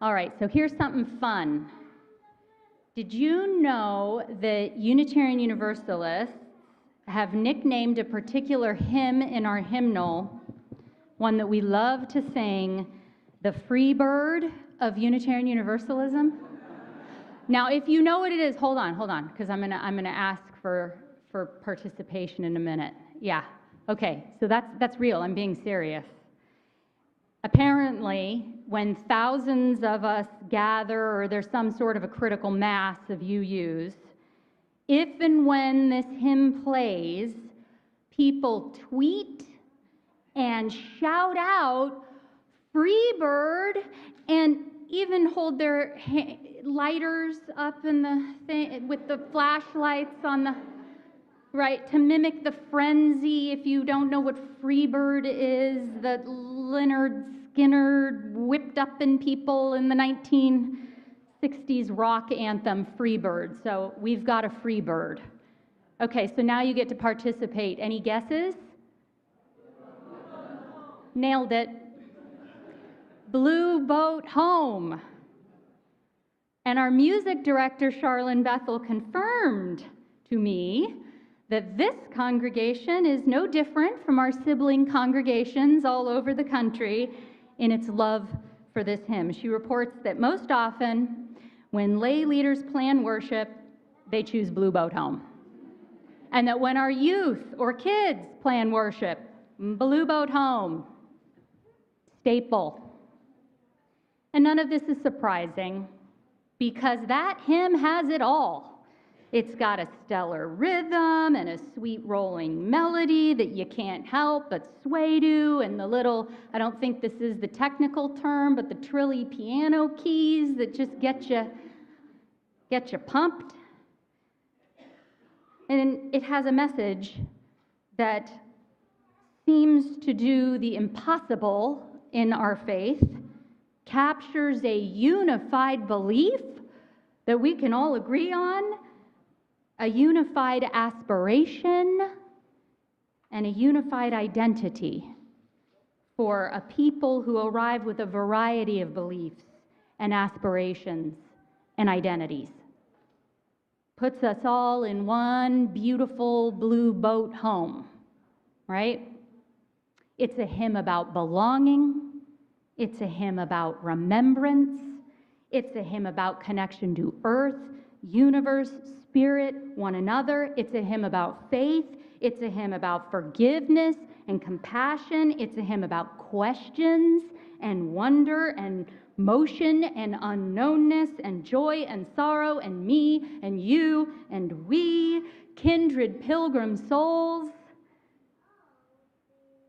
All right, so here's something fun. Did you know that Unitarian-Universalists have nicknamed a particular hymn in our hymnal, one that we love to sing, the free bird of Unitarian Universalism? Now, if you know what it is, hold on, because I'm gonna ask for participation in a minute. Yeah, okay, so that's real, I'm being serious. Apparently, when thousands of us gather, or there's some sort of a critical mass of UUs, if and when this hymn plays, people tweet and shout out, "Free bird," and even hold their lighters up in the thing with the flashlights on the right to mimic the frenzy. If you don't know what Freebird is, that Leonard Skinner whipped up in people in the 1960s rock anthem, Freebird. So we've got a Freebird. Okay, so now you get to participate. Any guesses? Nailed it. Blue Boat Home. And our music director, Charlene Bethel, confirmed to me that this congregation is no different from our sibling congregations all over the country in its love for this hymn. She reports that most often, when lay leaders plan worship, they choose Blue Boat Home. And that when our youth or kids plan worship, Blue Boat Home, staple. And none of this is surprising, because that hymn has it all. It's got a stellar rhythm and a sweet rolling melody that you can't help but sway to, and the little, I don't think this is the technical term, but the trilly piano keys that just get you pumped. And it has a message that seems to do the impossible in our faith, captures a unified belief that we can all agree on, a unified aspiration, and a unified identity for a people who arrive with a variety of beliefs and aspirations and identities. Puts us all in one beautiful blue boat home, right? It's a hymn about belonging. It's a hymn about remembrance. It's a hymn about connection to earth, universe, spirit, one another. It's a hymn about faith. It's a hymn about forgiveness and compassion. It's a hymn about questions and wonder and motion and unknownness and joy and sorrow and me and you and we, kindred pilgrim souls,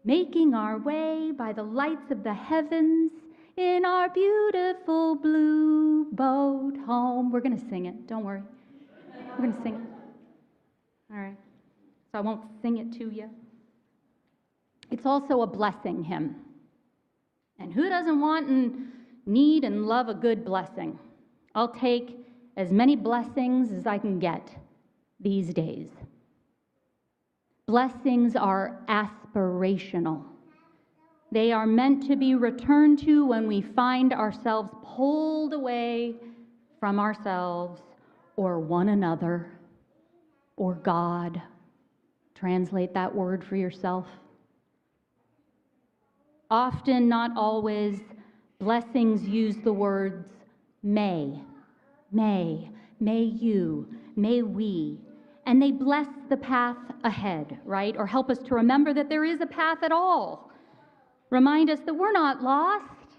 making our way by the lights of the heavens in our beautiful blue boat home. We're going to sing it, don't worry. We're going to sing it. All right. So I won't sing it to you. It's also a blessing hymn. And who doesn't want and need and love a good blessing? I'll take as many blessings as I can get these days. Blessings are aspirational. They are meant to be returned to when we find ourselves pulled away from ourselves or one another or God. Translate that word for yourself. Often, not always, blessings use the words may you, may we, and they bless the path ahead, right? Or help us to remember that there is a path at all. Remind us that we're not lost.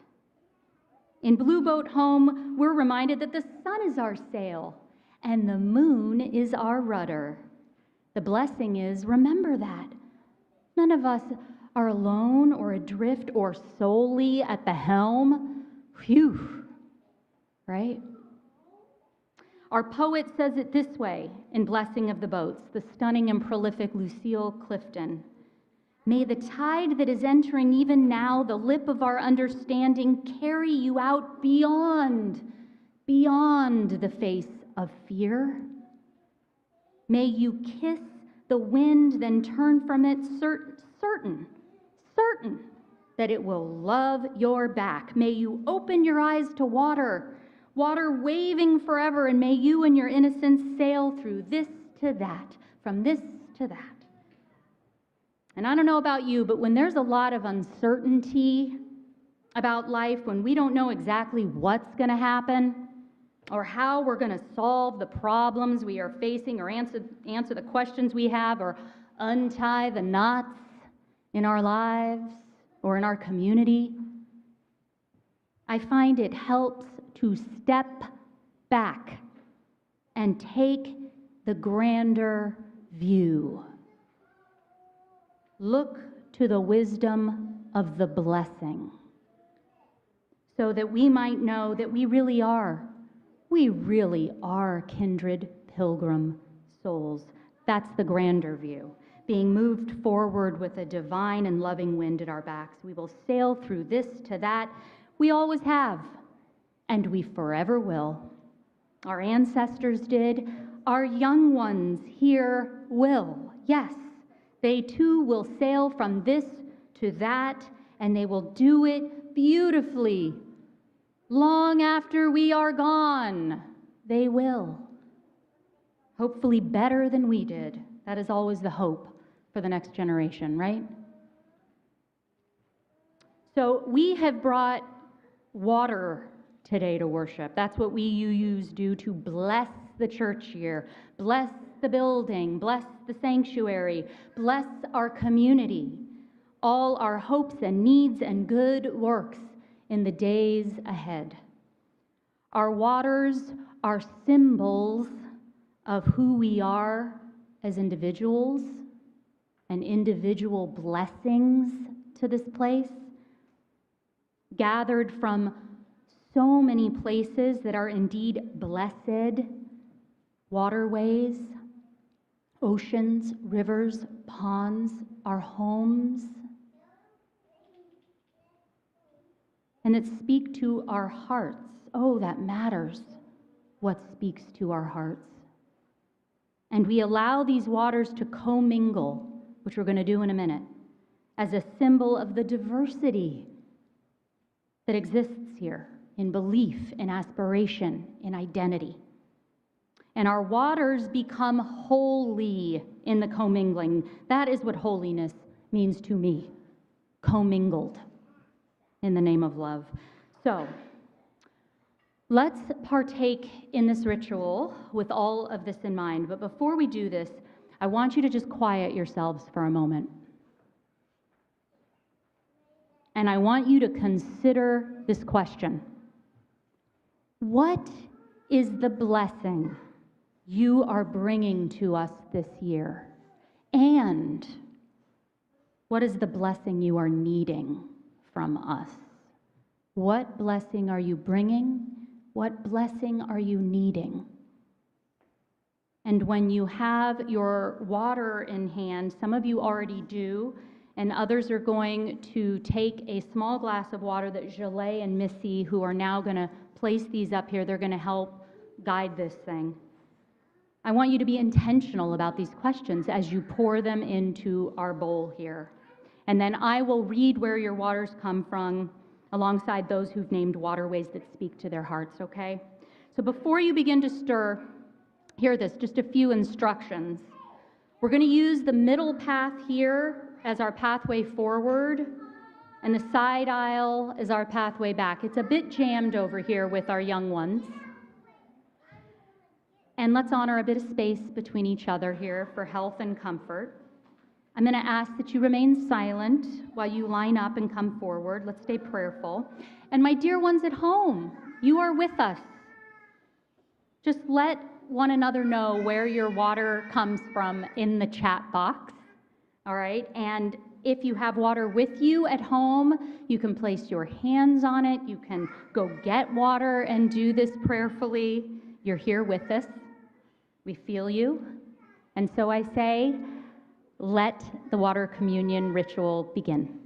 In Blue Boat Home, we're reminded that the sun is our sail and the moon is our rudder. The blessing is, remember that. None of us are alone or adrift or solely at the helm. Phew, right? Our poet says it this way in Blessing of the Boats, the stunning and prolific Lucille Clifton. May the tide that is entering even now the lip of our understanding carry you out beyond the face of fear. May you kiss the wind, then turn from it certain that it will love your back. May you open your eyes to water, water waving forever, and may you and your innocence sail through this to that, from this to that. And I don't know about you, but when there's a lot of uncertainty about life, when we don't know exactly what's going to happen or how we're going to solve the problems we are facing or answer the questions we have or untie the knots in our lives or in our community, I find it helps to step back and take the grander view. Look to the wisdom of the blessing so that we might know that we really are kindred pilgrim souls. That's the grander view. Being moved forward with a divine and loving wind at our backs. We will sail through this to that. We always have, and we forever will. Our ancestors did. Our young ones here will. Yes, they too will sail from this to that, and they will do it beautifully. Long after we are gone, they will. Hopefully better than we did. That is always the hope for the next generation, right? So we have brought water today to worship. That's what we UUs do to bless the church here, bless the building, bless the sanctuary, bless our community, all our hopes and needs and good works in the days ahead. Our waters are symbols of who we are as individuals and individual blessings to this place, gathered from so many places that are indeed blessed: waterways, oceans, rivers, ponds, our homes, and that speak to our hearts. Oh, that matters, what speaks to our hearts. And we allow these waters to commingle, which we're going to do in a minute, as a symbol of the diversity that exists here in belief, in aspiration, in identity. And our waters become holy in the commingling. That is what holiness means to me, commingled in the name of love. So, let's partake in this ritual with all of this in mind. But before we do this, I want you to just quiet yourselves for a moment. And I want you to consider this question. What is the blessing you are bringing to us this year? And what is the blessing you are needing from us? What blessing are you bringing? What blessing are you needing? And when you have your water in hand, some of you already do, and others are going to take a small glass of water that Jalais and Missy, who are now going to place these up here, they're going to help guide this thing. I want you to be intentional about these questions as you pour them into our bowl here. And then I will read where your waters come from alongside those who've named waterways that speak to their hearts, okay? So before you begin to stir, hear this, just a few instructions. We're going to use the middle path here as our pathway forward, and the side aisle is our pathway back. It's a bit jammed over here with our young ones. And let's honor a bit of space between each other here for health and comfort. I'm going to ask that you remain silent while you line up and come forward. Let's stay prayerful. And my dear ones at home, you are with us. Just let one another know where your water comes from in the chat box, all right? And if you have water with you at home, you can place your hands on it. You can go get water and do this prayerfully. You're here with us. We feel you. And so I say, let the water communion ritual begin.